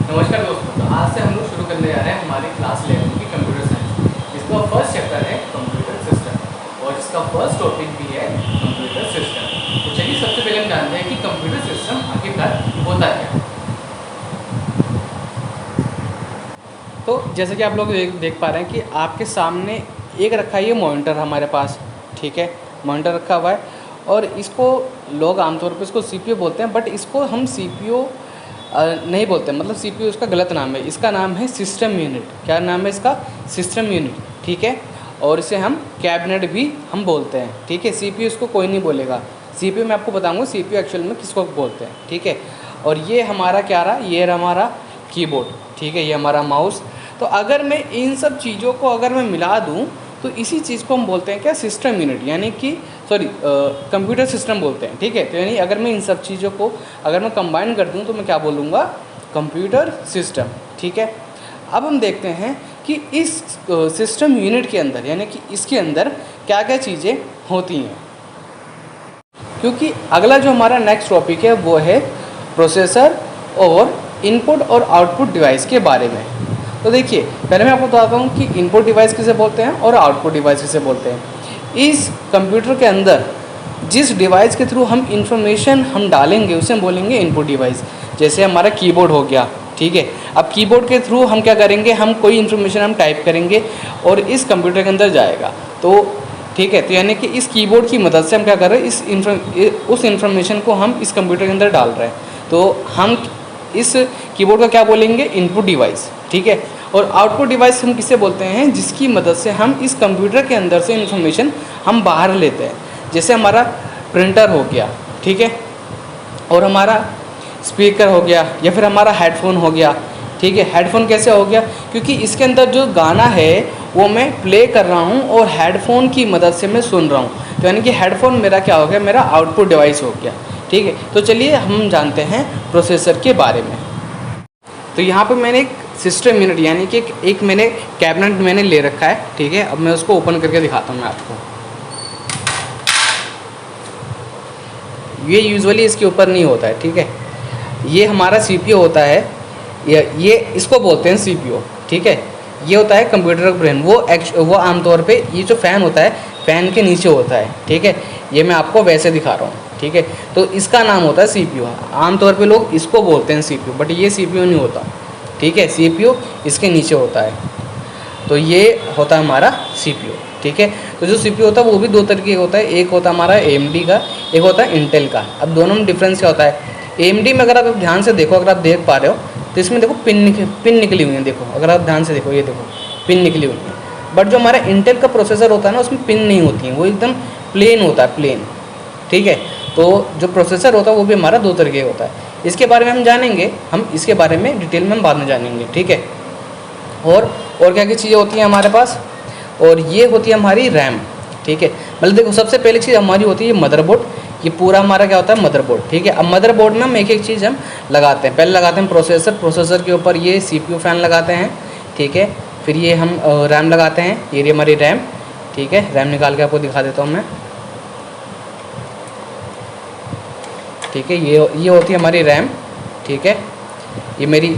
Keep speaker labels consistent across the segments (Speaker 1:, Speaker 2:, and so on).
Speaker 1: नमस्कार दोस्तों, तो आज से हम लोग शुरू करने जा रहे हैं हमारी क्लास 11 की कंप्यूटर साइंस, जिसका फर्स्ट चैप्टर है कंप्यूटर सिस्टम और जिसका फर्स्ट टॉपिक भी है कंप्यूटर सिस्टम। तो चलिए सबसे पहले हम जानते हैं कि कंप्यूटर सिस्टम आखिरकार होता क्या है। तो जैसे कि आप लोग देख पा रहे हैं कि आपके सामने एक रखा है ये मॉनिटर हमारे पास, ठीक है। मॉनिटर रखा हुआ है और इसको लोग आमतौर पर इसको CPU बोलते हैं, बट इसको हम CPU नहीं बोलते, मतलब CPU इसका गलत नाम है। इसका नाम है सिस्टम यूनिट। क्या नाम है इसका? सिस्टम यूनिट, ठीक है। और इसे हम कैबिनेट भी हम बोलते हैं, ठीक है। CPU इसको कोई नहीं बोलेगा। CPU मैं आपको बताऊंगा CPU एक्चुअल में किसको बोलते हैं, ठीक है। और ये हमारा क्या रहा, ये रहा हमारा कीबोर्ड, ठीक है। ये हमारा माउस। तो अगर मैं इन सब चीज़ों को अगर मैं मिला दूँ तो इसी चीज़ को हम बोलते हैं क्या, सिस्टम यूनिट, यानी कि कंप्यूटर सिस्टम बोलते हैं, ठीक है। तो यानी अगर मैं इन सब चीज़ों को अगर मैं कंबाइन कर दूं तो मैं क्या बोलूँगा, कंप्यूटर सिस्टम, ठीक है। अब हम देखते हैं कि इस सिस्टम यूनिट के अंदर, यानी कि इसके अंदर क्या क्या चीज़ें होती हैं, क्योंकि अगला जो हमारा नेक्स्ट टॉपिक है वो है प्रोसेसर और इनपुट और आउटपुट डिवाइस के बारे में। तो देखिए, पहले मैं आपको बताता हूँ कि इनपुट डिवाइस किसे बोलते हैं और आउटपुट डिवाइस किसे बोलते हैं। इस कंप्यूटर के अंदर जिस डिवाइस के थ्रू हम इंफॉर्मेशन हम डालेंगे उसे हम बोलेंगे इनपुट डिवाइस। जैसे हमारा कीबोर्ड हो गया, ठीक है। अब कीबोर्ड के थ्रू हम क्या करेंगे, हम कोई इन्फॉर्मेशन हम टाइप करेंगे और इस कंप्यूटर के अंदर जाएगा, तो ठीक है। तो यानी कि इस कीबोर्ड की मदद से हम क्या कर रहे हैं, उस इन्फॉर्मेशन को हम इस कंप्यूटर के अंदर डाल रहे हैं। तो हम इस कीबोर्ड का क्या बोलेंगे, इनपुट डिवाइस, ठीक है। और आउटपुट डिवाइस हम किसे बोलते हैं, जिसकी मदद से हम इस कंप्यूटर के अंदर से इन्फॉर्मेशन हम बाहर लेते हैं। जैसे हमारा प्रिंटर हो गया, ठीक है, और हमारा स्पीकर हो गया, या फिर हमारा हेडफोन हो गया, ठीक है। हेडफोन कैसे हो गया, क्योंकि इसके अंदर जो गाना है वो मैं प्ले कर रहा हूँ और हेडफोन की मदद से मैं सुन रहा हूँ। तो यानी कि हेडफोन मेरा क्या हो गया, मेरा आउटपुट डिवाइस हो गया, ठीक है। तो चलिए हम जानते हैं प्रोसेसर के बारे में। तो यहाँ पर मैंने एक सिस्टम यूनिट यानी कि एक मैंने कैबिनेट मैंने ले रखा है, ठीक है। अब मैं उसको ओपन करके दिखाता हूँ मैं आपको। ये यूजुअली इसके ऊपर नहीं होता है, ठीक है। ये हमारा CPU होता है, ये इसको बोलते हैं CPU, ठीक है। ये होता है कंप्यूटर का ब्रेन। वो आमतौर पे ये जो फ़ैन होता है, फ़ैन के नीचे होता है, ठीक है। ये मैं आपको वैसे दिखा रहा हूँ, ठीक है। तो इसका नाम होता है CPU। आमतौर पे लोग इसको बोलते हैं CPU, बट ये CPU नहीं होता, ठीक है। CPU इसके नीचे होता है। तो ये होता है हमारा CPU, ठीक है। तो जो CPU होता है वो भी दो तरीके का होता है। एक होता है हमारा AMD का, एक होता है इंटेल का। अब दोनों में डिफरेंस क्या होता है, AMD में अगर आप ध्यान से देखो, अगर आप देख पा रहे हो तो इसमें देखो पिन निकली हुई है। देखो, अगर आप ध्यान से देखो, ये देखो पिन निकली हुई है। बट जो हमारा इंटेल का प्रोसेसर होता है ना, उसमें पिन नहीं होती है, वो एकदम प्लेन होता है, प्लेन, ठीक है। तो जो प्रोसेसर होता है वो भी हमारा दो तरीके का होता है। इसके बारे में हम जानेंगे, हम इसके बारे में डिटेल में हम बाद में जानेंगे, ठीक है। और क्या क्या चीज़ें होती हैं हमारे पास, और ये होती है हमारी रैम, ठीक है। मतलब देखो, सबसे पहली चीज़ हमारी होती है मदरबोर्ड। ये पूरा हमारा क्या होता है, मदरबोर्ड, ठीक है। अब मदरबोर्ड में हम एक एक चीज़ हम लगाते हैं। पहले लगाते हैं प्रोसेसर के ऊपर ये CPU फ़ैन लगाते हैं, ठीक है। फिर ये हम रैम लगाते हैं, ये हमारी रैम, ठीक है। रैम निकाल के आपको दिखा देता हूँ मैं, ठीक है। ये होती है हमारी रैम, ठीक है। ये मेरी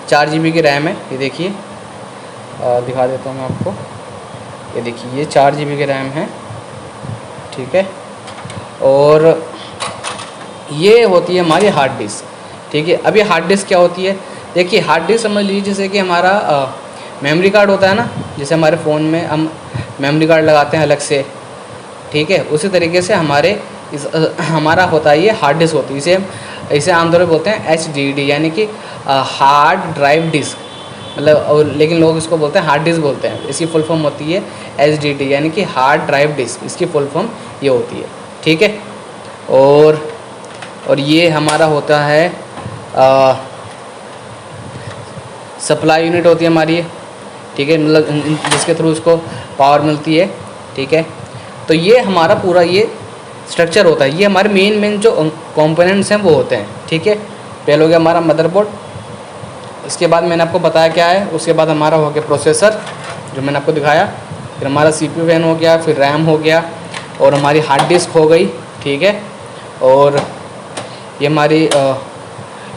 Speaker 1: 4 GB की रैम है, ये देखिए, दिखा देता हूँ मैं आपको। ये देखिए, ये 4 GB की रैम है, ठीक है। और ये होती है हमारी हार्ड डिस्क, ठीक है। अब ये हार्ड डिस्क क्या होती है, देखिए हार्ड डिस्क समझ लीजिए जैसे कि हमारा मेमोरी कार्ड होता है ना, जैसे हमारे फ़ोन में हम मेमोरी कार्ड लगाते हैं अलग से, ठीक है। उसी तरीके से हमारा होता है ये हार्ड डिस्क होती है। इसे आमतौर पर बोलते हैं HDD, यानी कि हार्ड ड्राइव डिस्क, मतलब। और लेकिन लोग इसको बोलते हैं हार्ड डिस्क बोलते हैं। इसकी फुल फॉर्म होती है HDD, यानी कि हार्ड ड्राइव डिस्क। इसकी फुल फॉर्म ये होती है, ठीक है। और ये हमारा होता है सप्लाई यूनिट होती है हमारी, ठीक है, मतलब जिसके थ्रू इसको पावर मिलती है, ठीक है। तो ये हमारा पूरा ये स्ट्रक्चर होता है। ये हमारे मेन जो कंपोनेंट्स हैं वो होते हैं, ठीक है। पहले हो गया हमारा मदरबोर्ड, इसके बाद मैंने आपको बताया क्या है, उसके बाद हमारा हो गया प्रोसेसर जो मैंने आपको दिखाया, फिर हमारा CPU फ़ैन हो गया, फिर रैम हो गया, और हमारी हार्ड डिस्क हो गई, ठीक है। और ये हमारी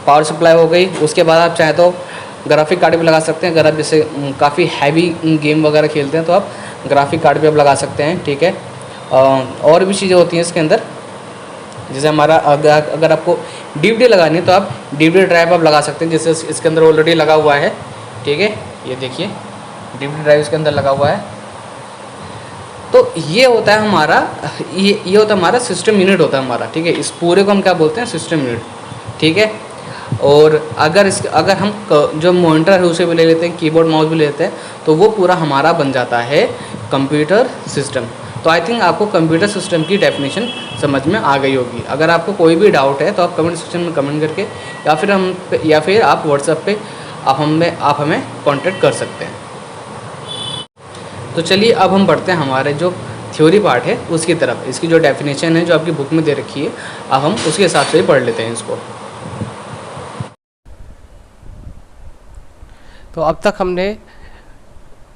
Speaker 1: पावर सप्लाई हो गई। उसके बाद आप चाहे तो ग्राफिक कार्ड भी लगा सकते हैं। अगर आप जैसे काफ़ी हैवी गेम वगैरह खेलते हैं तो आप ग्राफिक कार्ड भी आप लगा सकते हैं, ठीक है। और भी चीज़ें होती हैं इसके अंदर, जैसे हमारा अगर आपको DVD लगानी है तो आप DVD ड्राइव आप लगा सकते हैं, जैसे इसके अंदर ऑलरेडी लगा हुआ है, ठीक है। ये देखिए DVD ड्राइव इसके अंदर लगा हुआ है। तो ये होता है हमारा, ये होता है हमारा सिस्टम यूनिट होता है हमारा, ठीक है। इस पूरे को हम क्या बोलते हैं, सिस्टम यूनिट, ठीक है। और अगर हम जो मॉनिटर है उसे भी ले लेते हैं, कीबोर्ड माउस भी लेते हैं, तो वो पूरा हमारा बन जाता है कंप्यूटर सिस्टम। तो आई थिंक आपको कंप्यूटर सिस्टम की डेफिनेशन समझ में आ गई होगी। अगर आपको कोई भी डाउट है तो आप कमेंट सेक्शन में कमेंट करके या फिर आप व्हाट्सएप पे आप हमें कांटेक्ट कर सकते हैं। तो चलिए अब हम बढ़ते हैं हमारे जो थ्योरी पार्ट है उसकी तरफ। इसकी जो डेफिनेशन है जो आपकी बुक में दे रखी है, अब हम उसके हिसाब से ही पढ़ लेते हैं इसको।
Speaker 2: तो अब तक हमने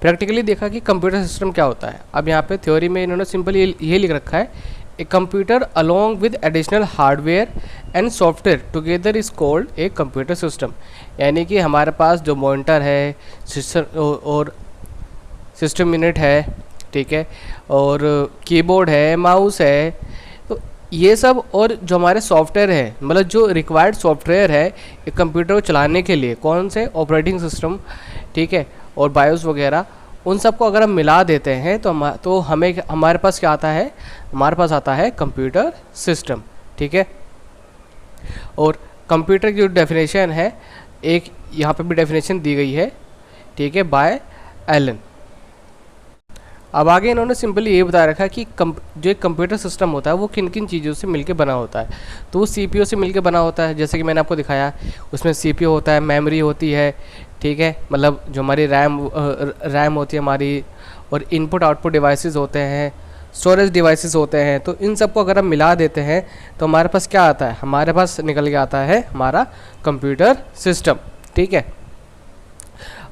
Speaker 2: प्रैक्टिकली देखा कि कंप्यूटर सिस्टम क्या होता है। अब यहाँ पे थ्योरी में इन्होंने सिंपल ये लिख रखा है, a computer along with additional hardware and software together is called a computer system. यानी कि हमारे पास जो मॉनिटर है, सिस्टम और सिस्टम यूनिट है, ठीक है, और कीबोर्ड है, माउस है, तो ये सब और जो हमारे सॉफ्टवेयर है, मतलब जो रिक्वायर्ड सॉफ्टवेयर है एक कंप्यूटर को चलाने के लिए, कौन से ऑपरेटिंग सिस्टम, ठीक है, और बायोस वगैरह, उन सबको अगर हम मिला देते हैं तो हमें हमारे पास क्या आता है, हमारे पास आता है कंप्यूटर सिस्टम, ठीक है। और कंप्यूटर की जो डेफिनेशन है, एक यहाँ पे भी डेफिनेशन दी गई है, ठीक है, बाय एलन। अब आगे इन्होंने सिंपली ये बता रखा है कि जो एक कंप्यूटर सिस्टम होता है वो किन किन चीज़ों से मिलके बना होता है। तो वो CPU से मिलके बना होता है, जैसे कि मैंने आपको दिखाया, उसमें CPU होता है, मेमोरी होती है, ठीक है, मतलब जो हमारी रैम होती है हमारी, और इनपुट आउटपुट डिवाइसेस होते हैं, स्टोरेज डिवाइसेस होते हैं। तो इन सबको अगर हम मिला देते हैं तो हमारे पास क्या आता है, हमारे पास निकल के आता है हमारा कंप्यूटर सिस्टम, ठीक है।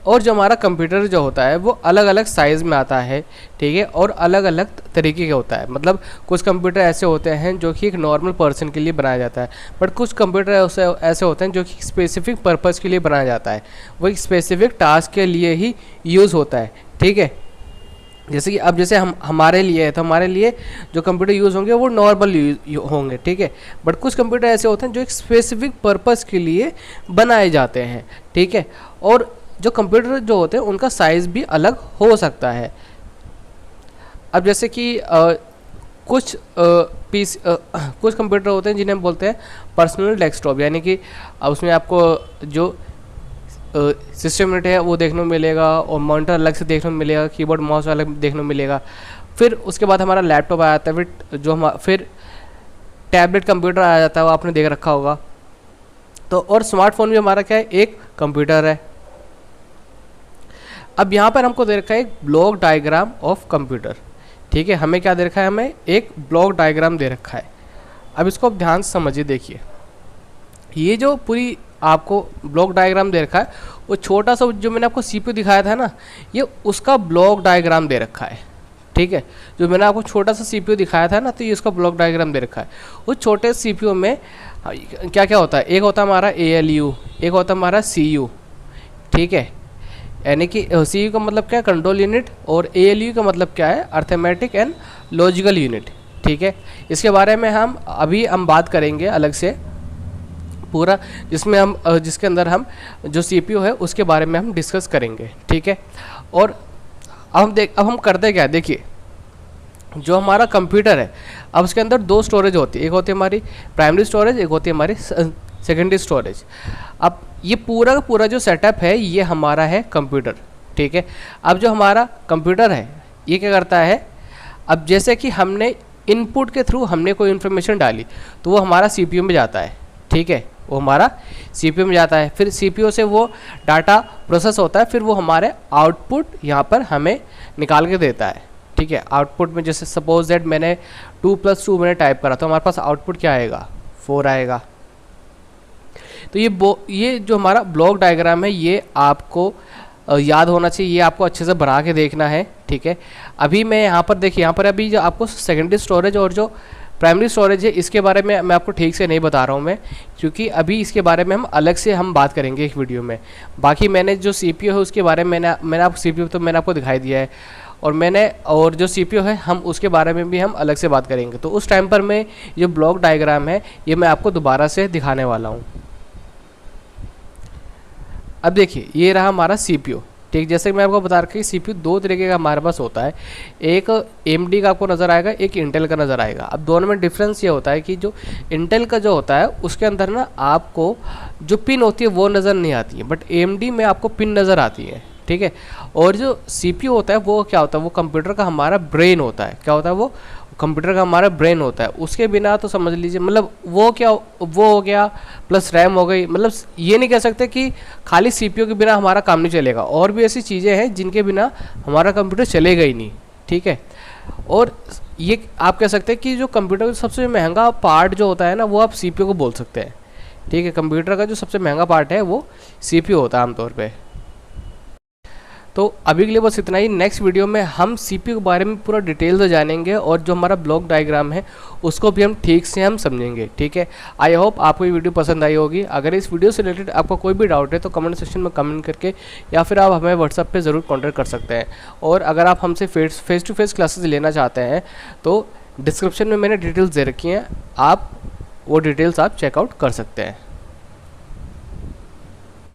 Speaker 2: और जो हमारा कंप्यूटर जो होता है वो अलग अलग साइज़ में आता है, ठीक है, और अलग अलग तरीके का होता है। मतलब कुछ कंप्यूटर ऐसे होते हैं जो कि एक नॉर्मल पर्सन के लिए बनाया जाता है, बट कुछ कंप्यूटर ऐसे होते हैं जो कि स्पेसिफिक पर्पज़ के लिए बनाया जाता है, वो एक स्पेसिफिक टास्क के लिए ही यूज़ होता है, ठीक है। जैसे कि अब जैसे हमारे लिए है, तो हमारे लिए जो कंप्यूटर यूज़ होंगे वो नॉर्मल होंगे, ठीक है, बट कुछ कंप्यूटर ऐसे होते हैं जो एक स्पेसिफिक पर्पज़ के लिए बनाए जाते हैं, ठीक है। और जो कंप्यूटर जो होते हैं उनका साइज़ भी अलग हो सकता है। अब जैसे कि कुछ कंप्यूटर होते हैं जिन्हें हम बोलते हैं पर्सनल डेस्कटॉप, यानी कि उसमें आपको जो सिस्टम यूनिट है वो देखने को मिलेगा, और मॉनिटर अलग से देखने को मिलेगा, कीबोर्ड माउस अलग देखने को मिलेगा। फिर उसके बाद हमारा लैपटॉप आ जाता है, फिर टैबलेट कंप्यूटर आ जाता है, वो आपने देख रखा होगा। तो और स्मार्टफोन भी हमारा क्या है, एक कंप्यूटर है। अब यहाँ पर हमको दे रखा है एक ब्लॉक डायग्राम ऑफ कंप्यूटर, ठीक है, हमें क्या दे रखा है, हमें एक ब्लॉक डायग्राम दे रखा है। अब इसको आप ध्यान से समझिए, देखिए ये जो पूरी आपको ब्लॉक डायग्राम दे रखा है, वो छोटा सा जो मैंने आपको CPU दिखाया था ना, ये उसका ब्लॉक डायग्राम दे रखा है, ठीक है। जो मैंने आपको छोटा सा CPU दिखाया था ना, तो ये उसका ब्लॉक डायग्राम दे रखा है। उस छोटे CPU में क्या क्या होता है, एक होता है हमारा ALU, एक होता है हमारा CU, ठीक है, यानी कि CU का मतलब क्या है, कंट्रोल यूनिट, और ALU का मतलब क्या है, अर्थमेटिक एंड लॉजिकल यूनिट, ठीक है। इसके बारे में हम बात करेंगे अलग से पूरा, जिसके अंदर हम जो CPU है उसके बारे में हम डिस्कस करेंगे, ठीक है। और अब हम करते क्या है, देखिए जो हमारा कंप्यूटर है, अब उसके अंदर दो स्टोरेज होती है, एक होती है हमारी प्राइमरी स्टोरेज, एक होती है हमारी सेकेंडरी स्टोरेज। अब ये पूरा का पूरा जो सेटअप है ये हमारा है कंप्यूटर, ठीक है। अब जो हमारा कंप्यूटर है ये क्या करता है, अब जैसे कि हमने इनपुट के थ्रू हमने कोई इन्फॉर्मेशन डाली तो वो हमारा CPU में जाता है, ठीक है, वो हमारा CPU में जाता है। फिर CPU से वो डाटा प्रोसेस होता है, फिर वो हमारे आउटपुट यहाँ पर हमें निकाल के देता है, ठीक है। आउटपुट में जैसे सपोज दैट मैंने 2 + 2 मैंने टाइप करा तो हमारे पास आउटपुट क्या आएगा, 4 आएगा। तो ये जो हमारा ब्लॉक डायग्राम है ये आपको याद होना चाहिए, ये आपको अच्छे से बना के देखना है, ठीक है। अभी मैं यहाँ पर देखिए, यहाँ पर अभी जो आपको सेकेंडरी स्टोरेज और जो प्राइमरी स्टोरेज है, इसके बारे में मैं आपको ठीक से नहीं बता रहा हूँ मैं, क्योंकि अभी इसके बारे में हम अलग से हम बात करेंगे एक वीडियो में। बाकी मैंने जो CPU है उसके बारे में मैंने आपको CPU तो मैंने आपको दिखाई दिया है, और जो CPU है हम उसके बारे में भी हम अलग से बात करेंगे। तो उस टाइम पर मैं ये ब्लॉक डायग्राम है ये मैं आपको दोबारा से दिखाने वाला हूँ। अब देखिए ये रहा हमारा CPU, ठीक। जैसे कि मैं आपको बता रखा कि CPU दो तरीके का हमारे पास होता है, एक AMD का आपको नज़र आएगा, एक इंटेल का नज़र आएगा। अब दोनों में डिफरेंस ये होता है कि जो इंटेल का जो होता है उसके अंदर ना आपको जो पिन होती है वो नज़र नहीं आती है, बट AMD में आपको पिन नज़र आती है, ठीक है। और जो CPU होता है वो क्या होता है, वो कंप्यूटर का हमारा ब्रेन होता है। क्या होता है वो? कंप्यूटर का हमारा ब्रेन होता है। उसके बिना तो समझ लीजिए मतलब वो हो गया प्लस रैम हो गई, मतलब ये नहीं कह सकते कि खाली CPU के बिना हमारा काम नहीं चलेगा, और भी ऐसी चीज़ें हैं जिनके बिना हमारा कंप्यूटर चलेगा ही नहीं, ठीक है। और ये आप कह सकते हैं कि जो कंप्यूटर का सबसे महंगा पार्ट जो होता है ना वो आप CPU को बोल सकते हैं, ठीक है। कंप्यूटर का जो सबसे महंगा पार्ट है वो CPU होता है आमतौर पर। तो अभी के लिए बस इतना ही। नेक्स्ट वीडियो में हम CPU के बारे में पूरा डिटेल से जानेंगे, और जो हमारा ब्लॉक डायग्राम है उसको भी हम ठीक से हम समझेंगे, ठीक है। आई होप आपको ये वीडियो पसंद आई होगी। अगर इस वीडियो से रिलेटेड आपको कोई भी डाउट है तो कमेंट सेक्शन में कमेंट करके या फिर आप हमें व्हाट्सएप पे ज़रूर कॉन्टैक्ट कर सकते हैं। और अगर आप हमसे फेस टू फेस क्लासेस लेना चाहते हैं तो डिस्क्रिप्शन में मैंने डिटेल्स दे रखी हैं, आप वो डिटेल्स आप चेकआउट कर सकते हैं।